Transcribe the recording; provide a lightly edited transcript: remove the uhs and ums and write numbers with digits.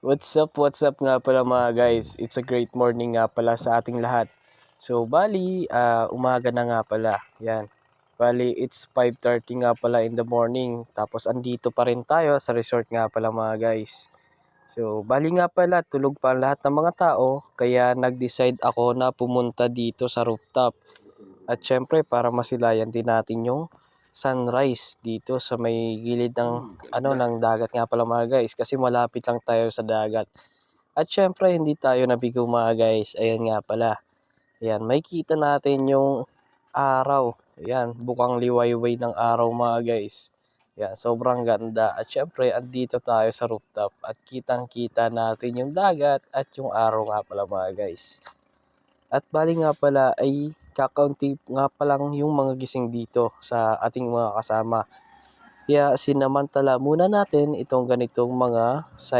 What's up nga pala mga guys? It's a great morning nga pala sa ating lahat. So, bali, umaga na nga pala. Yan. Bali, it's 5:30 nga pala in the morning. Tapos, andito pa rin tayo sa resort nga pala mga guys. So, bali nga pala, tulog pa ang lahat ng mga tao. Kaya, nag-decide ako na pumunta dito sa rooftop. At syempre, para masilayan din natin yung sunrise dito sa may gilid ng dagat nga pala mga guys, kasi malapit lang tayo sa dagat. At syempre hindi tayo nabigo mga guys. Ayan nga pala. Ayan, makikita natin yung araw. Ayan, bukang liwayway ng araw mga guys. Ayan, sobrang ganda. At syempre andito tayo sa rooftop at kitang-kita natin yung dagat at yung araw nga pala mga guys. At bali nga pala ay kakaunti nga pa lang yung mga gising dito sa ating mga kasama. Kaya sinamantala muna natin itong ganitong mga side